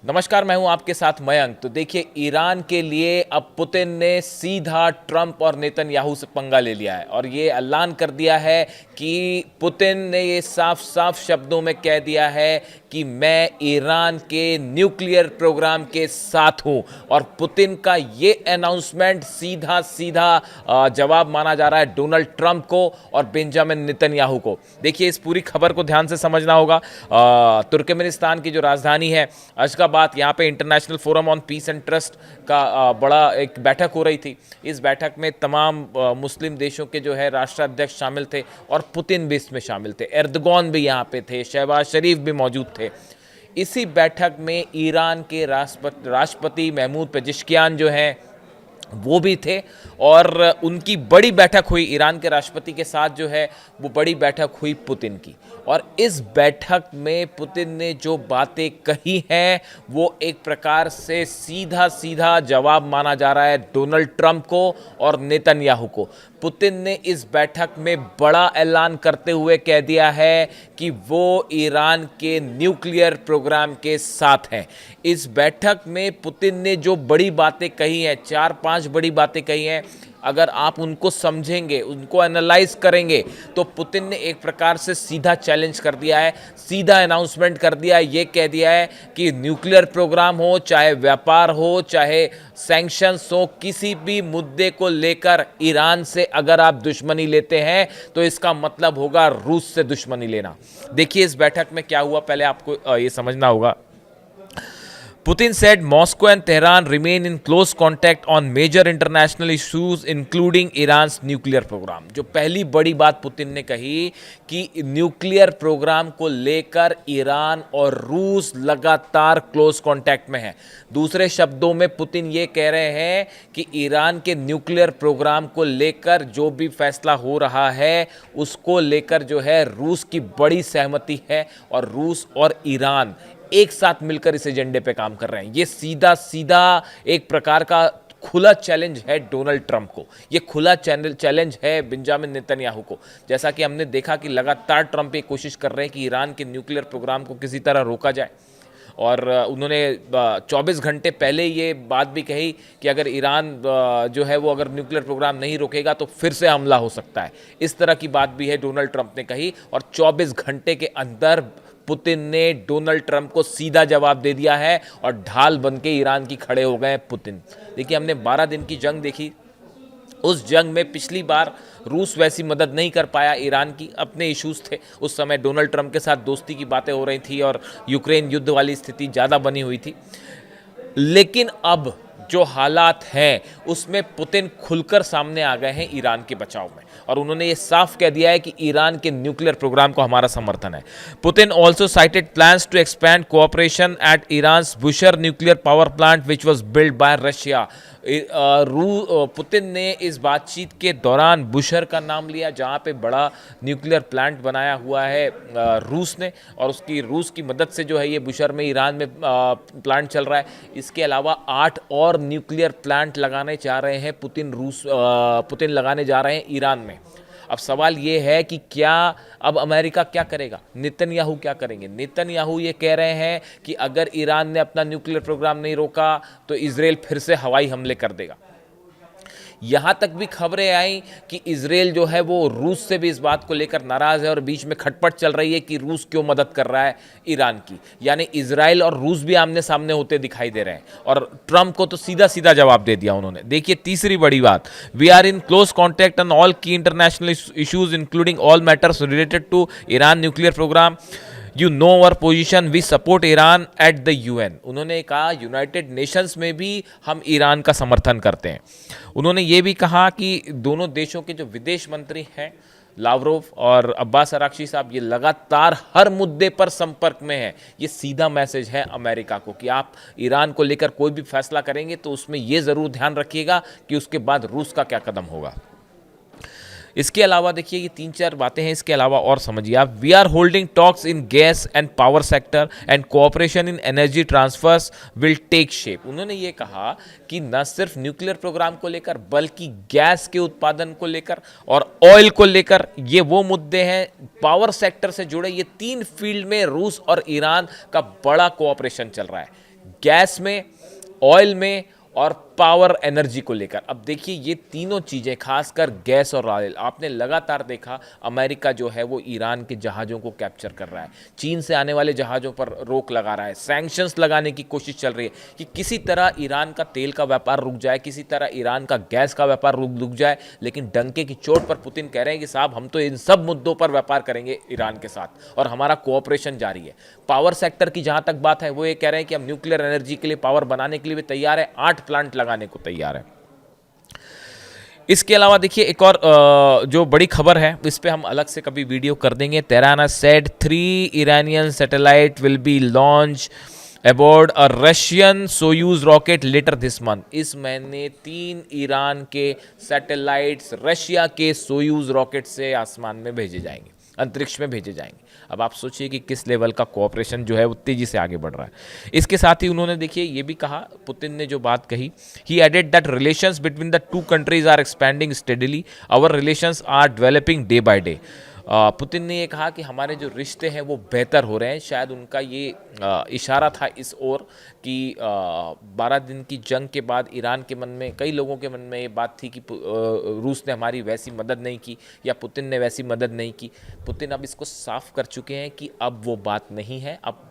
नमस्कार, मैं हूं आपके साथ मयंक। तो देखिए, ईरान के लिए अब पुतिन ने सीधा ट्रंप और नेतन्याहू से पंगा ले लिया है और ये ऐलान कर दिया है कि पुतिन ने ये साफ साफ शब्दों में कह दिया है कि मैं ईरान के न्यूक्लियर प्रोग्राम के साथ हूं। और पुतिन का ये अनाउंसमेंट सीधा सीधा जवाब माना जा रहा है डोनाल्ड ट्रंप को और बेंजामिन नेतन्याहू को। देखिए, इस पूरी खबर को ध्यान से समझना होगा। तुर्कमेनिस्तान की जो राजधानी है अशगाबाद, यहाँ पे international forum on peace and trust का बड़ा एक बैठक हो रही थी। इस बैठक में तमाम मुस्लिम देशों के जो है राष्ट्राध्यक्ष शामिल थे और पुतिन भी इसमें शामिल थे। एर्दोगन भी यहाँ पे थे, शहबाज शरीफ भी मौजूद थे। इसी बैठक में ईरान के राष्ट्रपति महमूद पेजिशकियान जो हैं वो भी थे और उनकी बड़ी बैठक हुई ईरान के राष्ट्रपति के साथ। जो है वो बड़ी बैठक हुई पुतिन की, और इस बैठक में पुतिन ने जो बातें कही हैं वो एक प्रकार से सीधा सीधा जवाब माना जा रहा है डोनाल्ड ट्रंप को और नेतन्याहू को। पुतिन ने इस बैठक में बड़ा ऐलान करते हुए कह दिया है कि वो ईरान के न्यूक्लियर प्रोग्राम के साथ हैं। इस बैठक में पुतिन ने जो बड़ी बातें कही हैं, 4-5 बड़ी बातें कही हैं, अगर आप उनको समझेंगे, उनको एनालाइज करेंगे, तो पुतिन ने एक प्रकार से सीधा चैलेंज कर दिया है, सीधा अनाउंसमेंट कर दिया है। ये कह दिया है कि न्यूक्लियर प्रोग्राम हो, चाहे व्यापार हो, चाहे सैंक्शंस हो, किसी भी मुद्दे को लेकर ईरान से अगर आप दुश्मनी लेते हैं तो इसका मतलब होगा रूस से दुश्मनी लेना। देखिए, इस बैठक में क्या हुआ, पहले आपको ये समझना होगा। Putin said Moscow and Tehran remain in close contact on major international issues including Iran's nuclear program। जो पहली बड़ी बात पुतिन ने कही कि न्यूक्लियर प्रोग्राम को लेकर ईरान और रूस लगातार क्लोज कांटेक्ट में है। दूसरे शब्दों में पुतिन ये कह रहे हैं कि ईरान के न्यूक्लियर प्रोग्राम को लेकर जो भी फैसला हो रहा है उसको लेकर जो है रूस की बड़ी सहमति है और रूस और ईरान एक साथ मिलकर इस एजेंडे पे काम कर रहे हैं। ये सीधा सीधा एक प्रकार का खुला चैलेंज है डोनाल्ड ट्रंप को, ये खुला चैलेंज है बेंजामिन नेतन्याहू को। जैसा कि हमने देखा कि लगातार ट्रंप ये कोशिश कर रहे हैं कि ईरान के न्यूक्लियर प्रोग्राम को किसी तरह रोका जाए, और उन्होंने 24 घंटे पहले ये बात भी कही कि अगर ईरान जो है वो अगर न्यूक्लियर प्रोग्राम नहीं रोकेगा तो फिर से हमला हो सकता है। इस तरह की बात भी है डोनाल्ड ट्रंप ने कही, और 24 घंटे के अंदर पुतिन ने डोनाल्ड ट्रंप को सीधा जवाब दे दिया है और ढाल बन के ईरान की खड़े हो गए पुतिन। देखिए, हमने 12 दिन की जंग देखी। उस जंग में पिछली बार रूस वैसी मदद नहीं कर पाया ईरान की, अपने इश्यूज थे। उस समय डोनाल्ड ट्रंप के साथ दोस्ती की बातें हो रही थी और यूक्रेन युद्ध वाली स्थिति ज़्यादा बनी हुई थी। लेकिन अब जो हालात हैं उसमें पुतिन खुलकर सामने आ गए हैं ईरान के बचाव में, और उन्होंने ये साफ कह दिया है कि ईरान के न्यूक्लियर प्रोग्राम को हमारा समर्थन है। Putin also cited plans to expand cooperation at Iran's Bushehr nuclear power plant which was built by Russia. Putin ने इस बातचीत के दौरान बुशर का नाम लिया, जहां पे बड़ा न्यूक्लियर प्लांट बनाया हुआ है रूस ने, और उसकी रूस की मदद से जो है ये बुशर में ईरान में प्लांट चल रहा है। इसके अलावा 8 और न्यूक्लियर प्लांट लगाने चाह रहे हैं पुतिन लगाने जा रहे हैं ईरान में। अब सवाल ये है कि क्या अब अमेरिका क्या करेगा, नेतन्याहू क्या करेंगे। नेतन्याहू ये कह रहे हैं कि अगर ईरान ने अपना न्यूक्लियर प्रोग्राम नहीं रोका तो इजराइल फिर से हवाई हमले कर देगा। यहाँ तक भी खबरें आई कि इजराइल जो है वो रूस से भी इस बात को लेकर नाराज़ है और बीच में खटपट चल रही है कि रूस क्यों मदद कर रहा है ईरान की। यानी इजराइल और रूस भी आमने सामने होते दिखाई दे रहे हैं, और ट्रंप को तो सीधा सीधा जवाब दे दिया उन्होंने। देखिए, तीसरी बड़ी बात, we are in close contact on all key international issues including all matters related to Iran nuclear program. You know our position, we support Iran at the UN. उन्होंने कहा यूनाइटेड नेशंस में भी हम ईरान का समर्थन करते हैं। उन्होंने ये भी कहा कि दोनों देशों के जो विदेश मंत्री हैं लावरोव और अब्बास अराक्ची साहब, ये लगातार हर मुद्दे पर संपर्क में है। ये सीधा मैसेज है अमेरिका को कि आप ईरान को लेकर कोई भी फैसला करेंगे तो उसमें ये ज़रूर ध्यान रखिएगा कि उसके बाद रूस का क्या कदम होगा। इसके अलावा देखिए, ये 3-4 बातें हैं, इसके अलावा और समझिए आप। We are holding talks in gas and power sector and cooperation in energy transfers will take shape. उन्होंने ये कहा कि न सिर्फ न्यूक्लियर प्रोग्राम को लेकर बल्कि गैस के उत्पादन को लेकर और ऑयल को लेकर, ये वो मुद्दे हैं पावर सेक्टर से जुड़े। ये 3 फील्ड में रूस और ईरान का बड़ा कोऑपरेशन चल रहा है। गैस में, ऑयल में और पावर एनर्जी को लेकर। अब देखिए ये तीनों चीज़ें, खासकर गैस और ऑयल, आपने लगातार देखा अमेरिका जो है वो ईरान के जहाज़ों को कैप्चर कर रहा है, चीन से आने वाले जहाज़ों पर रोक लगा रहा है, सैंक्शंस लगाने की कोशिश चल रही है कि किसी तरह ईरान का तेल का व्यापार रुक जाए, किसी तरह ईरान का गैस का व्यापार रुक जाए। लेकिन डंके की चोट पर पुतिन कह रहे हैं कि साहब हम तो इन सब मुद्दों पर व्यापार करेंगे ईरान के साथ और हमारा कोऑपरेशन जारी है। पावर सेक्टर की जहां तक बात है वो ये कह रहे हैं कि हम न्यूक्लियर एनर्जी के लिए, पावर बनाने के लिए भी तैयार है, 8 प्लांट लगाने को तैयार है। इसके अलावा देखिए एक और जो बड़ी खबर है, इस पे हम अलग से कभी वीडियो कर देंगे। Tehran said 3 Iranian satellite will be launch aboard a Russian Soyuz rocket later this month. इस महीने 3 ईरान के सैटेलाइट्स रशिया के सोयूज रॉकेट से आसमान में भेजे जाएंगे, अंतरिक्ष में भेजे जाएंगे। अब आप सोचिए कि किस लेवल का कोऑपरेशन जो है वो तेजी से आगे बढ़ रहा है। इसके साथ ही उन्होंने देखिए ये भी कहा, पुतिन ने जो बात कही, he added that relations between the two countries are expanding steadily, our relations are developing day by day. Putin ने ये कहा कि हमारे जो रिश्ते हैं वो बेहतर हो रहे हैं। शायद उनका ये इशारा था इस ओर कि 12 दिन की जंग के बाद ईरान के मन में, कई लोगों के मन में ये बात थी कि रूस ने हमारी वैसी मदद नहीं की या पुतिन ने वैसी मदद नहीं की। पुतिन अब इसको साफ कर चुके हैं कि अब वो बात नहीं है, अब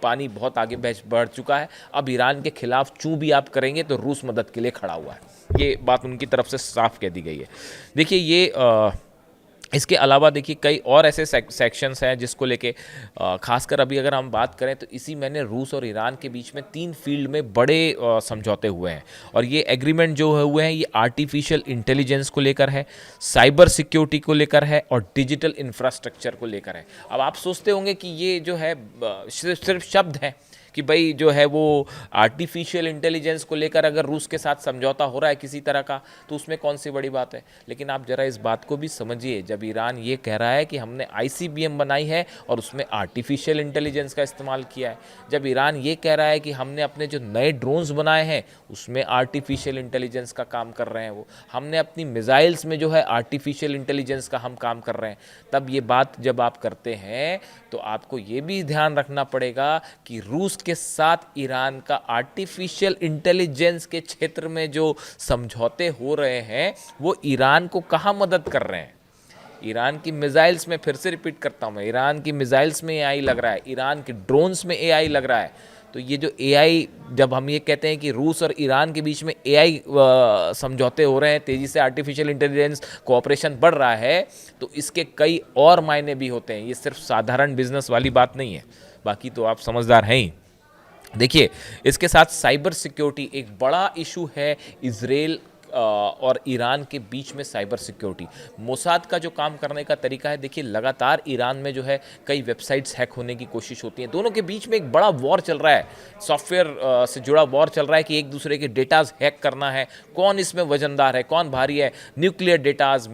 पानी बहुत आगे बढ़ चुका है। अब ईरान के खिलाफ चूं भी आप करेंगे तो रूस मदद के लिए खड़ा हुआ है। ये बात उनकी तरफ से साफ कह दी गई है। देखिए ये इसके अलावा देखिए कई और ऐसे सेक्शंस हैं जिसको लेके खासकर अभी अगर हम बात करें तो इसी महीने रूस और ईरान के बीच में 3 फील्ड में बड़े समझौते हुए हैं। और ये एग्रीमेंट जो हुए हैं ये आर्टिफिशियल इंटेलिजेंस को लेकर है, साइबर सिक्योरिटी को लेकर है और डिजिटल इंफ्रास्ट्रक्चर को लेकर है। अब आप सोचते होंगे कि ये जो है सिर्फ शब्द हैं कि भाई जो है वो आर्टिफिशियल इंटेलिजेंस को लेकर अगर रूस के साथ समझौता हो रहा है किसी तरह का, तो उसमें कौन सी बड़ी बात है। लेकिन आप जरा इस बात को भी समझिए, जब ईरान ये कह रहा है कि हमने ICBM बनाई है और उसमें आर्टिफिशियल इंटेलिजेंस का इस्तेमाल किया है, जब ईरान ये कह रहा है कि हमने अपने जो नए ड्रोन्स बनाए हैं उसमें आर्टिफिशियल इंटेलिजेंस का काम कर रहे हैं, वो हमने अपनी मिसाइल्स में जो है आर्टिफिशियल इंटेलिजेंस का हम काम कर रहे हैं, तब ये बात जब आप करते हैं तो आपको ये भी ध्यान रखना पड़ेगा कि रूस के साथ ईरान का आर्टिफिशियल इंटेलिजेंस के क्षेत्र में जो समझौते हो रहे हैं वो ईरान को कहाँ मदद कर रहे हैं। ईरान की मिसाइल्स में, फिर से रिपीट करता हूँ मैं, ईरान की मिसाइल्स में AI लग रहा है, ईरान के ड्रोन्स में AI लग रहा है। तो ये जो AI, जब हम ये कहते हैं कि रूस और ईरान के बीच में AI समझौते हो रहे हैं, तेज़ी से आर्टिफिशियल इंटेलिजेंस कोऑपरेशन बढ़ रहा है, तो इसके कई और मायने भी होते हैं। ये सिर्फ साधारण बिजनेस वाली बात नहीं है। बाकी तो आप समझदार हैं ही। देखिए इसके साथ साइबर सिक्योरिटी एक बड़ा इशू है। इजराइल और ईरान के बीच में साइबर सिक्योरिटी, मोसाद का जो काम करने का तरीका है, देखिए लगातार ईरान में जो है कई वेबसाइट्स हैक होने की कोशिश होती हैं। दोनों के बीच में एक बड़ा वॉर चल रहा है, सॉफ्टवेयर से जुड़ा वॉर चल रहा है कि एक दूसरे के डेटाज हैक करना है, कौन इसमें वजनदार है, कौन भारी है। न्यूक्लियर डेटाज,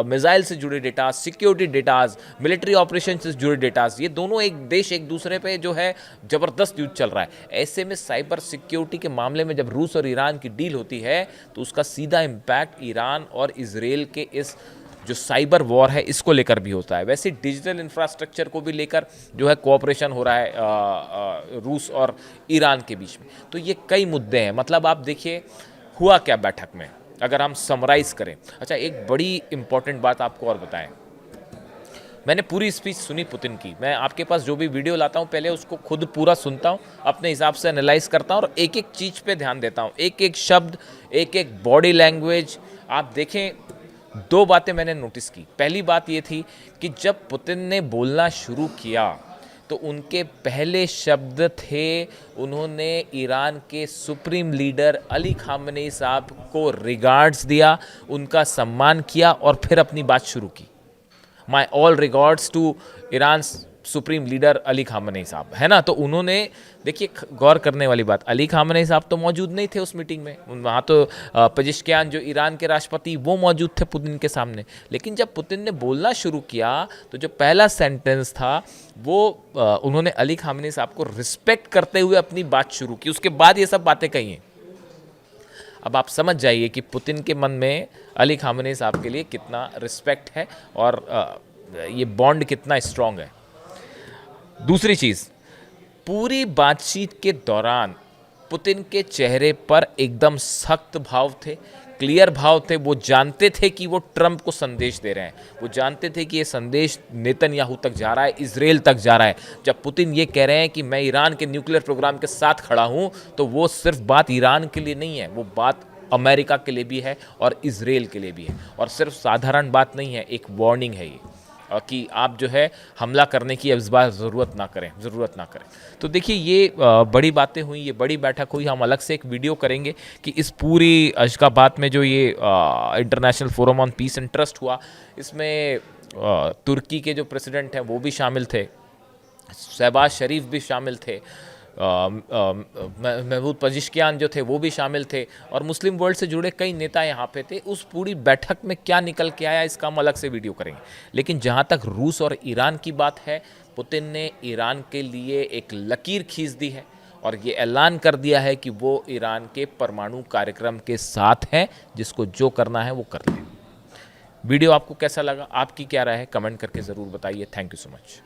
मिसाइल से जुड़े datas, security datas, military operation से जुड़े डेटाज, ये दोनों एक देश एक दूसरे पे जो है ज़बरदस्त युद्ध चल रहा है। ऐसे में साइबर सिक्योरिटी के मामले में जब रूस और ईरान की डील होती है तो उसका सीधा इंपैक्ट ईरान और इजराइल के इस जो साइबर वॉर है इसको लेकर भी होता है। वैसे डिजिटल इंफ्रास्ट्रक्चर को भी लेकर जो है कोऑपरेशन हो रहा है रूस और ईरान के बीच में। तो ये कई मुद्दे हैं। मतलब आप देखिए हुआ क्या बैठक में, अगर हम समराइज करें। अच्छा, एक बड़ी इंपॉर्टेंट बात आपको और बताएं, मैंने पूरी स्पीच सुनी पुतिन की। मैं आपके पास जो भी वीडियो लाता हूँ पहले उसको खुद पूरा सुनता हूँ, अपने हिसाब से एनालाइज करता हूँ और एक एक चीज़ पे ध्यान देता हूँ, एक एक शब्द, एक एक बॉडी लैंग्वेज। आप देखें, 2 बातें मैंने नोटिस की। पहली बात ये थी कि जब पुतिन ने बोलना शुरू किया तो उनके पहले शब्द थे, उन्होंने ईरान के सुप्रीम लीडर अली खामनेई साहब को रिगार्ड्स दिया, उनका सम्मान किया और फिर अपनी बात शुरू की। My all regards to Iran supreme leader Ali Khamenei साहब, है ना। तो उन्होंने, देखिए गौर करने वाली बात, अली खामनेई साहब तो मौजूद नहीं थे उस मीटिंग में, वहाँ तो पेजेश्कियान जो ईरान के राष्ट्रपति वो मौजूद थे पुतिन के सामने। लेकिन जब पुतिन ने बोलना शुरू किया तो जो पहला सेंटेंस था वो उन्होंने अली खामनेई साहब को रिस्पेक्ट करते हुए अपनी बात शुरू की, उसके बाद ये सब बातें कही हैं। अब आप समझ जाइए कि पुतिन के मन में अली खामनेई साहब के लिए कितना रिस्पेक्ट है और ये बॉन्ड कितना स्ट्रांग है। दूसरी चीज़, पूरी बातचीत के दौरान पुतिन के चेहरे पर एकदम सख्त भाव थे, क्लियर भाव थे। वो जानते थे कि वो ट्रंप को संदेश दे रहे हैं, वो जानते थे कि ये संदेश नेतन्याहू तक जा रहा है, इजराइल तक जा रहा है। जब पुतिन ये कह रहे हैं कि मैं ईरान के न्यूक्लियर प्रोग्राम के साथ खड़ा हूं, तो वो सिर्फ बात ईरान के लिए नहीं है, वो बात अमेरिका के लिए भी है और इजराइल के लिए भी है। और सिर्फ साधारण बात नहीं है, एक वार्निंग है ये कि आप जो है हमला करने की इस बार ज़रूरत ना करें। तो देखिए ये बड़ी बातें हुई, ये बड़ी बैठक हुई। हम अलग से एक वीडियो करेंगे कि इस पूरी अशगाबाद में जो ये international forum on peace and trust हुआ, इसमें तुर्की के जो प्रेसिडेंट हैं वो भी शामिल थे, शहबाज शरीफ भी शामिल थे, महमूद पजिशकियान जो थे वो भी शामिल थे, और मुस्लिम वर्ल्ड से जुड़े कई नेता यहाँ पे थे। उस पूरी बैठक में क्या निकल के आया, इसका हम अलग से वीडियो करेंगे। लेकिन जहाँ तक रूस और ईरान की बात है, पुतिन ने ईरान के लिए एक लकीर खींच दी है और ये ऐलान कर दिया है कि वो ईरान के परमाणु कार्यक्रम के साथ हैं, जिसको जो करना है वो कर ले। वीडियो आपको कैसा लगा, आपकी क्या राय है, कमेंट करके ज़रूर बताइए। Thank you so much.